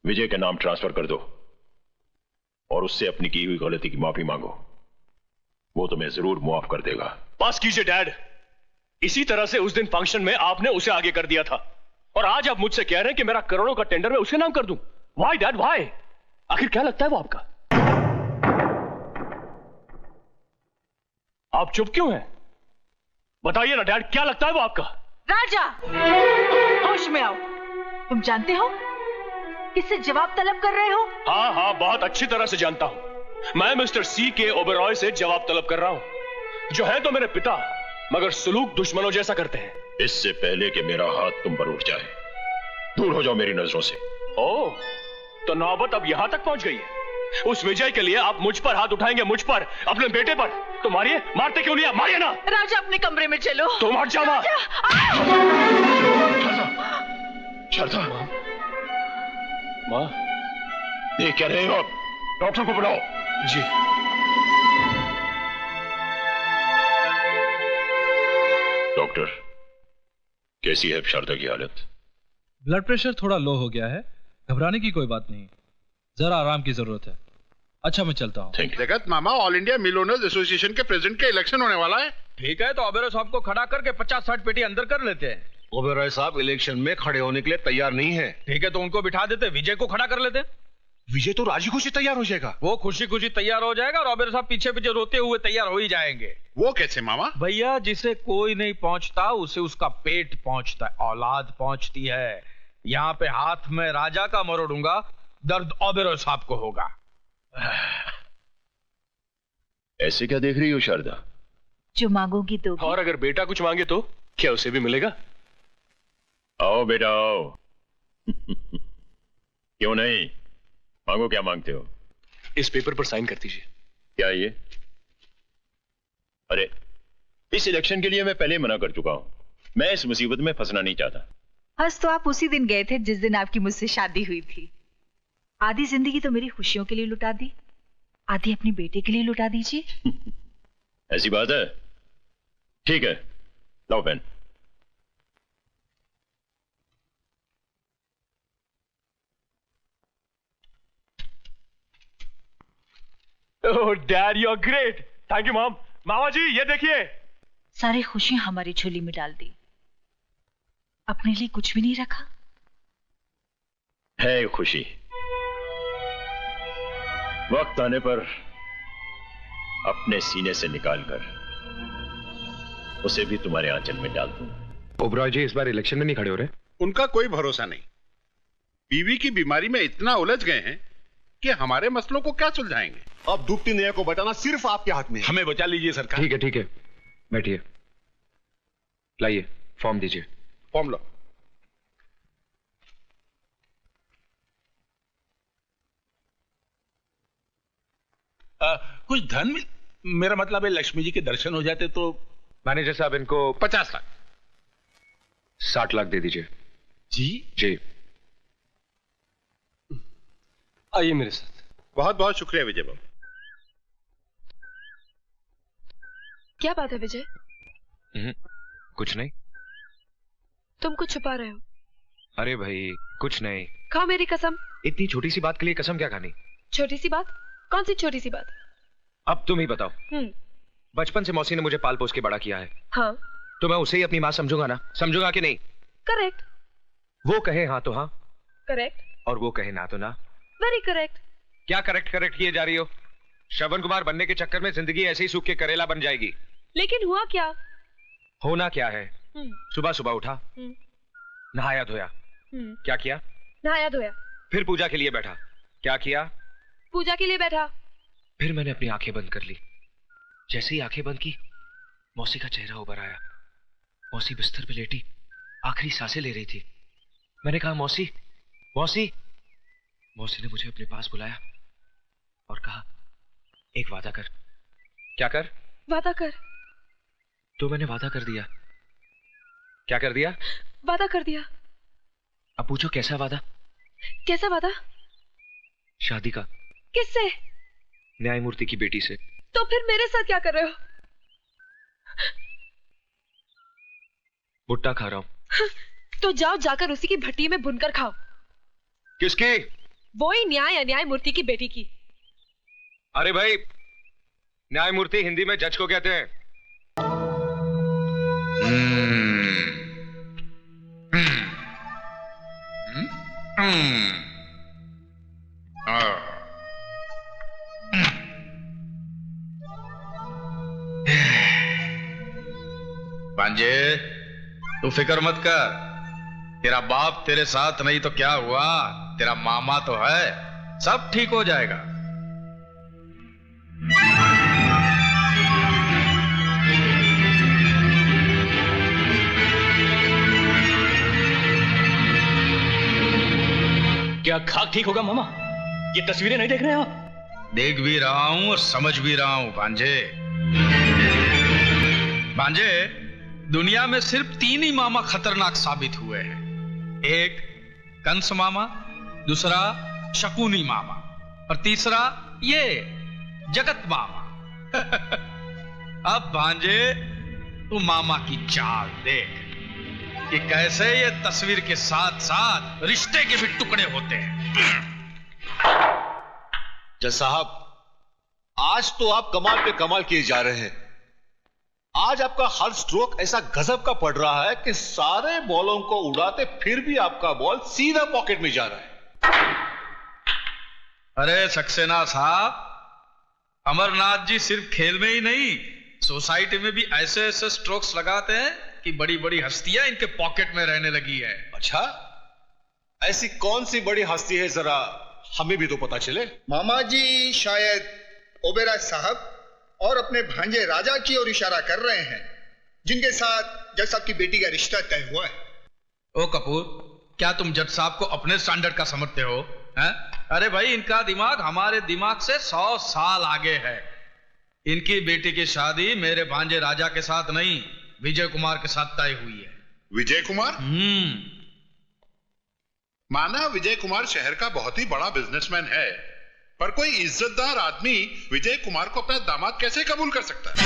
विजय के नाम ट्रांसफर कर दो और उससे अपनी की हुई गलती की माफी मांगो। वो तुम्हें जरूर मुआफ कर देगा। पास कीजिए डैड। इसी तरह से उस दिन फंक्शन में आपने उसे आगे कर दिया था और आज आप मुझसे कह रहे हैं कि मेरा करोड़ों का टेंडर मैं उसके नाम कर दूं। Why dad why? आखिर क्या लगता है वो आपका? आप चुप क्यों हैं? बताइए ना डैड, क्या लगता है वो आपका? राजा, होश में आओ। तुम जानते हो किससे जवाब तलब कर रहे हो? हाँ हाँ, बहुत अच्छी तरह से जानता हूं। मैं मिस्टर सी के ओबेरॉय से जवाब तलब कर रहा हूं, जो है तो मेरे पिता मगर सुलूक दुश्मनों जैसा करते हैं। इससे पहले कि मेरा हाथ तुम पर उठ जाए, दूर हो जाओ मेरी नजरों से। ओह, तो नौबत अब यहां तक पहुंच गई है। उस विजय के लिए आप मुझ पर हाथ उठाएंगे, मुझ पर, अपने बेटे पर। तो मारिए, मारते क्यों नहीं आप? मारिए ना। राजा अपने कमरे में चलो। तुम हट जाओ। शारदा, माँ, देख क्या रहे हो आप? डॉक्टर को बुलाओ। जी। डॉक्टर, कैसी है शारदा की हालत? ब्लड प्रेशर थोड़ा लो हो गया है, घबराने की कोई बात नहीं, जरा आराम की जरूरत है। अच्छा मैं चलता हूँ। जगत मामा, all India mill owners association के प्रेसिडेंट का इलेक्शन होने वाला है। ठीक है, तो ओबेरॉय साहब को खड़ा करके 50-60 पेटी अंदर कर लेते हैं। ओबेरॉय साहब इलेक्शन में खड़े होने के लिए तैयार नहीं है। ठीक है, तो उनको बिठा देते, विजय को खड़ा कर लेते। विजय तो राजी खुशी तैयार हो जाएगा। वो खुशी खुशी तैयार हो जाएगा और ओबेरॉय साहब पीछे पीछे रोते हुए तैयार हो ही जाएंगे। वो कैसे मामा? भैया, जिसे कोई नहीं पहुंचता उसे उसका पेट पहुंचता है, औलाद पहुंचती है। यहाँ पे हाथ में राजा का मरोड़ूंगा, दर्द ओबेरॉय साहब को होगा। ऐसे क्या देख रही हो शारदा? जो मांगोगी दोगी। और अगर बेटा कुछ मांगे तो क्या उसे भी मिलेगा? आओ बेटा आओ। क्यों नहीं, मांगो। क्या मांगते हो? इस पेपर पर साइन कर दीजिए। क्या ये? अरे, इस इलेक्शन के लिए मैं पहले मना कर चुका हूं। मैं इस मुसीबत में फंसना नहीं चाहता। हंस तो आप उसी दिन गए थे जिस दिन आपकी मुझसे शादी हुई थी। आधी जिंदगी तो मेरी खुशियों के लिए लुटा दी, आधी अपने बेटे के लिए लुटा दीजिए। ऐसी बात है? ठीक है, लाओ pen. Oh dad, you are great. Thank you mom. मामा जी, ये देखिए। सारी खुशियां हमारी झोली में डाल दी, अपने लिए कुछ भी नहीं रखा। है खुशी, वक्त आने पर अपने सीने से निकालकर उसे भी तुम्हारे आंचल में डाल दूं। ओबेरॉय जी इस बार इलेक्शन में नहीं खड़े हो रहे? उनका कोई भरोसा नहीं। बीवी की बीमारी में इतना उलझ गए हैं कि हमारे मसलों को क्या सुलझाएंगे। अब डूबती नैया को बचाना सिर्फ आपके हाथ में है। हमें बचा लीजिए सरकार। ठीक है, बैठिए। लाइए, फॉर्म दीजिए। फॉर्म लो। कुछ धन मेरा मतलब है लक्ष्मी जी के दर्शन हो जाते तो। मैनेजर साहब, इनको 50 लाख। 60 लाख दे दीजिए। जी। आइए मेरे साथ। बहुत बहुत शुक्रिया विजय बाबू। क्या बात है विजय? कुछ नहीं। तुम कुछ छुपा रहे हो। अरे भाई कुछ नहीं। खाओ मेरी कसम। इतनी छोटी सी बात के लिए कसम क्या खानी? छोटी सी बात? कौन सी छोटी सी बात? अब तुम ही बताओ। बचपन से मौसी ने मुझे पाल पोस के बड़ा किया है। हाँ। तो मैं उसे ही अपनी माँ समझूंगा ना? समझूंगा कि नहीं? करेक्ट। वो कहे हाँ तो हाँ, करेक्ट। और वो कहे ना तो ना। Very correct. क्या करेक्ट किए जा रही हो? श्रवण कुमार बनने के चक्कर में जिंदगी ऐसे ही सूख के करेला बन जाएगी। लेकिन हुआ क्या? होना क्या है? सुबह सुबह उठा, नहाया धोया। क्या किया? नहाया धोया। फिर पूजा के लिए बैठा। क्या किया? पूजा के लिए बैठा। फिर मैंने अपनी आंखें बंद कर ली। जैसे ही आंखें बंद की, मौसी का चेहरा उभर आया। मौसी बिस्तर पे लेटी आखिरी सांसें ले रही थी। मैंने कहा मौसी, मौसी। मौसी ने मुझे अपने पास बुलाया और कहा एक वादा कर। क्या कर? वादा कर। तो मैंने वादा कर दिया। क्या कर दिया? वादा कर दिया। अब पूछो कैसा वादा? कैसा वादा? शादी का। किससे? न्यायमूर्ति की बेटी से। तो फिर मेरे साथ क्या कर रहे हो? भुट्टा खा रहा हूं। तो जाओ, जाकर उसी की भट्टी में भुनकर खाओ। किसकी? वो ही न्याय अन्याय मूर्ति की बेटी की। अरे भाई, न्यायमूर्ति हिंदी में जज को कहते हैं। भांजे, तू फिक्र मत कर। तेरा बाप तेरे साथ नहीं तो क्या हुआ, तेरा मामा तो है, सब ठीक हो जाएगा। क्या खाक ठीक होगा मामा? ये तस्वीरें नहीं देख रहे आप? देख भी रहा हूं और समझ भी रहा हूं भांजे। भांजे, दुनिया में सिर्फ 3 ही मामा खतरनाक साबित हुए हैं। एक कंस मामा, दूसरा शकुनी मामा और तीसरा ये जगत मामा। अब भांजे, तू मामा की चाल देख कि कैसे ये तस्वीर के साथ साथ रिश्ते के भी टुकड़े होते हैं। जज साहब, आज तो आप कमाल पे कमाल किए जा रहे हैं। आज आपका हर स्ट्रोक ऐसा गजब का पड़ रहा है कि सारे बॉलों को उड़ाते फिर भी आपका बॉल सीधा पॉकेट में जा रहा है। अरे सक्सेना साहब, अमरनाथ जी सिर्फ खेल में ही नहीं, सोसाइटी में भी ऐसे ऐसे स्ट्रोक्स लगाते हैं कि बड़ी बड़ी हस्तियां इनके पॉकेट में रहने लगी है। अच्छा, ऐसी कौन सी बड़ी हस्ती है, जरा हमें भी तो पता चले। मामा जी शायद ओबेरॉय साहब और अपने भांजे राजा की ओर इशारा कर रहे हैं, जिनके साथ जज साहब की बेटी का रिश्ता तय हुआ है। ओ कपूर, क्या तुम जज साहब को अपने स्टैंडर्ड का समझते हो? हैं? अरे भाई, इनका दिमाग हमारे दिमाग से 100 साल आगे है। इनकी बेटी की शादी मेरे भांजे राजा के साथ नहीं, विजय कुमार के साथ तय हुई है। विजय कुमार? माना विजय कुमार शहर का बहुत ही बड़ा बिजनेसमैन है, पर कोई इज्जतदार आदमी विजय कुमार को अपना दामाद कैसे कबूल कर सकता है?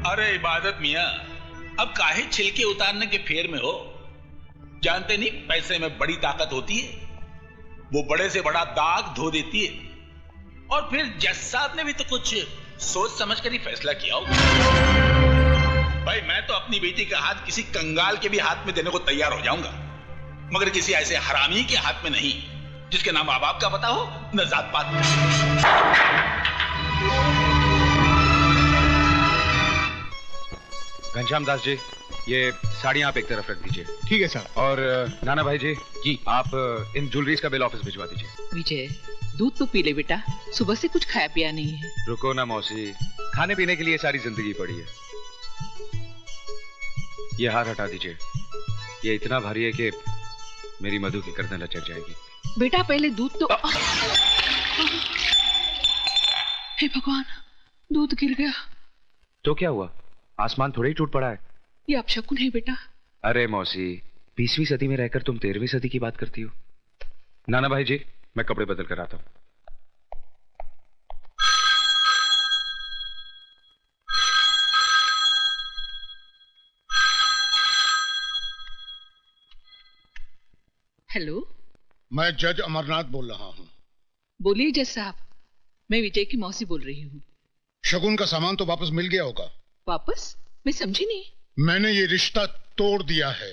अरे इबादत मियां, अब काहे छिलके उतारने के फेर में हो? जानते नहीं पैसे में बड़ी ताकत होती है, वो बड़े से बड़ा दाग धो देती है। और फिर जज साहब ने भी तो कुछ सोच समझ कर ही फैसला किया होगा। भाई, मैं तो अपनी बेटी का हाथ किसी कंगाल के भी हाथ में देने को तैयार हो जाऊंगा, मगर किसी ऐसे हरामी के हाथ में नहीं, जिसके नाम माँ बाप का पता हो न जात पात। घनश्याम दास जी, ये साड़ियां आप एक तरफ रख दीजिए। ठीक है साहब। और नाना भाई जी, आप इन ज्वेलरीज का बिल ऑफिस भिजवा दीजिए। विजय, दूध तो पी ले बेटा, सुबह से कुछ खाया पिया नहीं है। रुको ना मौसी, खाने पीने के लिए सारी जिंदगी पड़ी है। ये हार हटा दीजिए, ये इतना भारी है कि मेरी मधु की गर्दन लचक जाएगी। बेटा, पहले दूध तो... हे भगवान, दूध गिर गया। तो क्या हुआ? आसमान थोड़ा ही टूट पड़ा है। ये अपशकुन है बेटा। अरे मौसी, 20वीं सदी में रहकर तुम 13वीं सदी की बात करती हो। नाना भाई जी, मैं कपड़े बदल कर आता हूं। हेलो, मैं जज अमरनाथ बोल रहा हूँ। बोलिए जज साहब, मैं विजय की मौसी बोल रही हूँ। शगुन का सामान तो वापस मिल गया होगा। वापस? मैं समझी नहीं। मैंने ये रिश्ता तोड़ दिया है।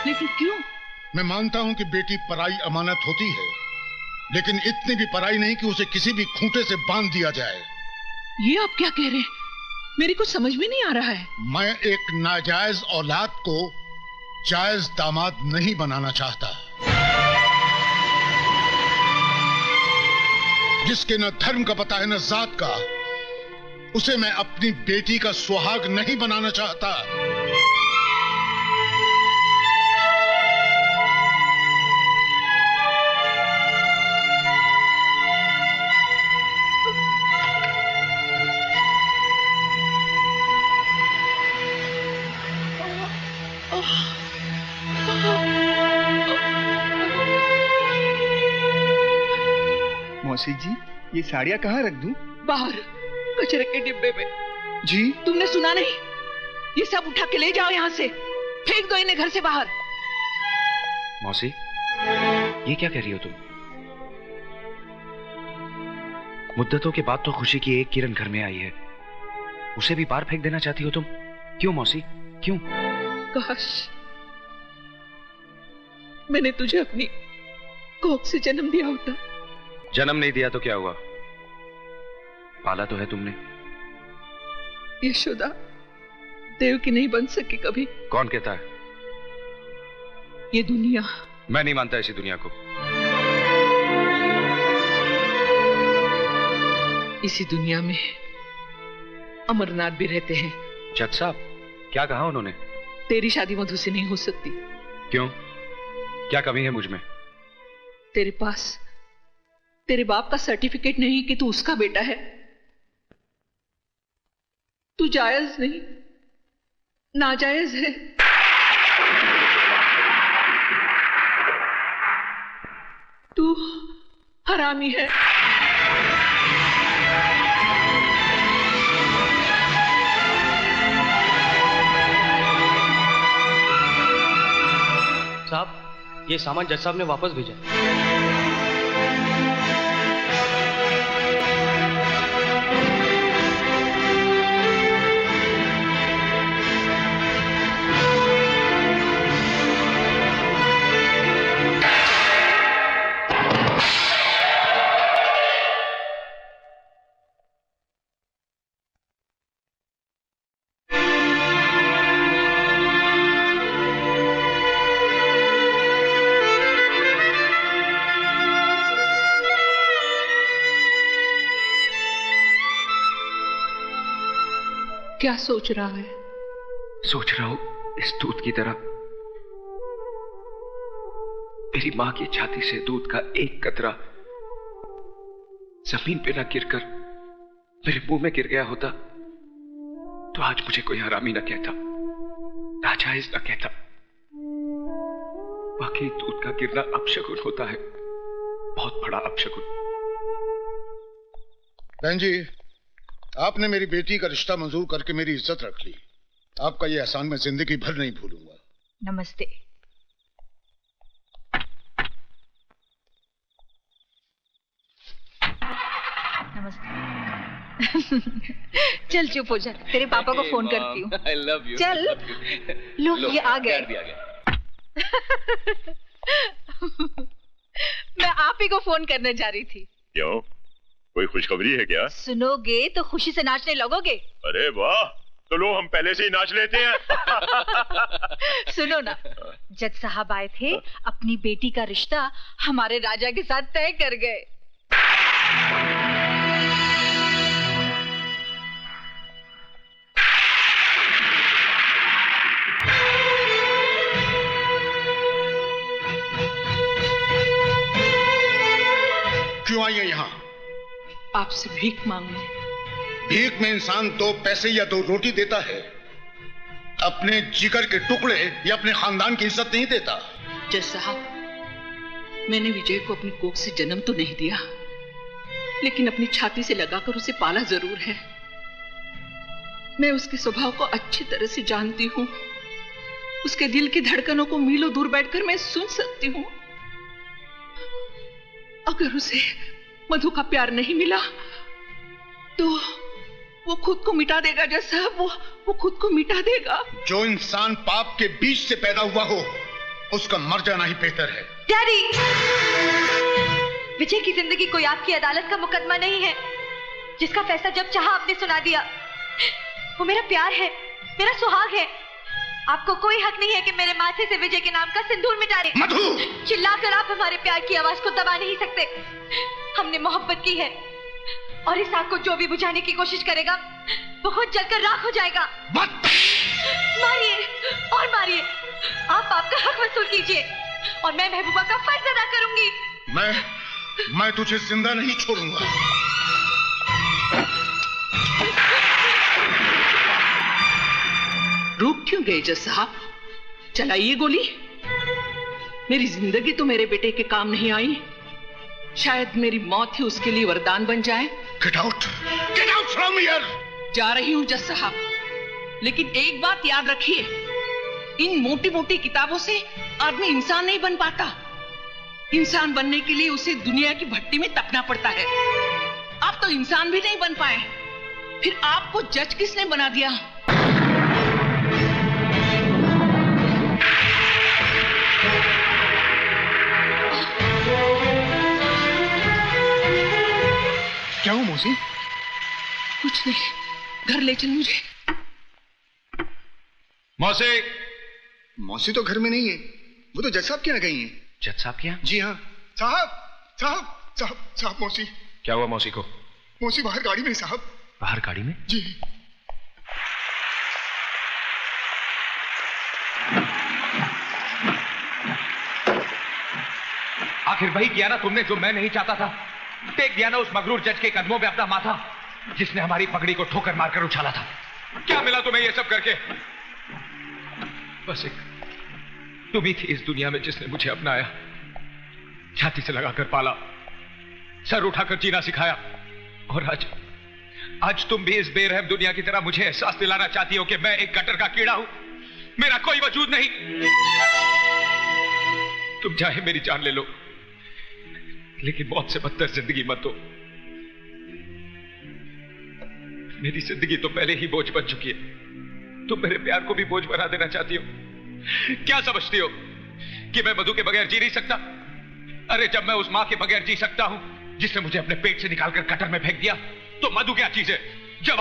लेकिन क्यों? मैं मानता हूँ कि बेटी पराई अमानत होती है, लेकिन इतनी भी पराई नहीं कि उसे किसी भी खूंटे से बांध दिया जाए। ये आप क्या कह रहे हैं? मेरी कुछ समझ में नहीं आ रहा है। मैं एक नाजायज औलाद को जायज दामाद नहीं बनाना चाहता। जिसके न धर्म का पता है न जात का, उसे मैं अपनी बेटी का सुहाग नहीं बनाना चाहता। मौसी जी, ये साड़ियाँ कहाँ रख दूं? बाहर कचरे के डिब्बे में। जी? तुमने सुना नहीं? ये सब उठा के ले जाओ यहाँ से, फेंक दो इन्हें घर से बाहर। मौसी, ये क्या कह रही हो तुम? मुद्दतों के बाद तो खुशी की एक किरण घर में आई है, उसे भी पार फेंक देना चाहती हो तुम? क्यों मौसी, क्यों? काश मैंने तुझे अपनी कोख से जन्म दिया होता। जन्म नहीं दिया तो क्या हुआ? पाला तो है तुमने। यशोदा देव की नहीं बन सकी कभी। कौन कहता है? ये दुनिया। मैं नहीं मानता ऐसी दुनिया को। इसी दुनिया में अमरनाथ भी रहते हैं। जज साहब, क्या कहा उन्होंने? तेरी शादी मधु से नहीं हो सकती। क्यों? क्या कमी है मुझ में? तेरे पास तेरे बाप का सर्टिफिकेट नहीं कि तू उसका बेटा है। तू जायज नहीं, नाजायज है। तू हरामी है। साहब, ये सामान जज साहब ने वापस भेजा। क्या सोच रहा है? सोच रहा हूं इस दूध की तरह मेरी मां की छाती से दूध का एक कतरा जमीन पे न गिरकर मेरे मुंह में गिर गया होता तो आज मुझे कोई हरामी न कहता, नाजायज न कहता। बाकी दूध का गिरना अपशगुन होता है, बहुत बड़ा अपशगुन। बहन जी, आपने मेरी बेटी का रिश्ता मंजूर करके मेरी इज्जत रख ली। आपका ये एहसान मैं जिंदगी भर नहीं भूलूंगा। नमस्ते। नमस्ते। चल चुप हो जा, तेरे पापा को फोन करती हूँ। I love you. चल। लो ये आ गए। मैं आप ही को फोन करने जा रही थी। क्यों, कोई खुशखबरी है क्या? सुनोगे तो खुशी से नाचने लगोगे। अरे वाह, तो लो हम पहले से ही नाच लेते हैं। सुनो ना, जज साहब आए थे, अपनी बेटी का रिश्ता हमारे राजा के साथ तय कर गए। क्यों आई है यहाँ? आपसे भीख मांगने। भीख में इंसान 2 पैसे या 2 रोटी देता है, अपने जिगर के टुकड़े या अपने खानदान की इज्जत नहीं देता। जज साहब, मैंने विजय को अपनी कोख से जन्म तो नहीं दिया, लेकिन अपनी छाती से लगाकर उसे पाला जरूर है। मैं उसके स्वभाव को अच्छी तरह से जानती हूँ। उसके दिल की धड़कनों को मीलों दूर बैठकर मैं सुन सकती हूँ। अगर उसे मधु का प्यार नहीं मिला तो वो खुद को मिटा देगा। जज साहब, वो खुद को मिटा देगा। जो इंसान पाप के बीच से पैदा हुआ हो उसका मर जाना ही बेहतर है। डैडी, विजय की जिंदगी कोई आपकी अदालत का मुकदमा नहीं है जिसका फैसला जब चाहा आपने सुना दिया। वो मेरा प्यार है, मेरा सुहाग है। आपको कोई हक नहीं है कि मेरे माथे से विजय के नाम का सिंदूर मिटा दे। मधु! चिल्लाकर आप हमारे प्यार की आवाज को दबा नहीं सकते। हमने मोहब्बत की है और इस आग को जो भी बुझाने की कोशिश करेगा वो खुद जलकर राख हो जाएगा। मारिए और मारिए, आप आपका हक वसूल कीजिए और मैं महबूबा का फर्ज अदा करूंगी। मैं तुझे जिंदा नहीं छोड़ूंगा। रुक क्यों गए जज साहब? चलाइए गोली। मेरी जिंदगी तो मेरे बेटे के काम नहीं आई, शायद मेरी मौत ही उसके लिए वरदान बन जाए। Get out from here! जा रही हूं जज साहब, लेकिन एक बात याद रखिए, इन मोटी मोटी किताबों से आदमी इंसान नहीं बन पाता। इंसान बनने के लिए उसे दुनिया की भट्टी में तपना पड़ता है। आप तो इंसान भी नहीं बन पाए, फिर आपको जज किसने बना दिया? क्या हुआ मौसी? कुछ नहीं, घर ले चल मुझे। मौसी। मौसी तो घर में नहीं है, वो तो जज साहब के यहाँ गई हैं। जज साहब क्या? जी हाँ। साहब साहब साहब साहब मौसी। क्या हुआ मौसी को? मौसी बाहर गाड़ी में साहब। बाहर गाड़ी में? जी। आखिर वही किया ना तुमने जो मैं नहीं चाहता था। टेक दिया ना उस मगरूर जज के कदमों में अपना माथा, जिसने हमारी पगड़ी को ठोकर मारकर उछाला था। क्या मिला तुम्हें ये सब करके? बस एक तुम ही थी इस दुनिया में जिसने मुझे अपनाया, छाती से लगाकर पाला, सर उठाकर जीना सिखाया। और आज तुम भी इस बेरहम दुनिया की तरह मुझे एहसास दिलाना चाहती हो कि मैं एक गटर का कीड़ा हूं, मेरा कोई वजूद नहीं। तुम चाहे मेरी जान ले लो, लेकिन मौत से बदतर जिंदगी मत दो। मेरी जिंदगी तो पहले ही बोझ बन चुकी है, तुम मेरे प्यार को भी बोझ बना देना चाहती हो। क्या समझती हो कि मैं मधु के बगैर जी नहीं सकता? अरे जब मैं उस मां के बगैर जी सकता हूं जिसने मुझे अपने पेट से निकालकर कटर में फेंक दिया, तो मधु क्या चीज है?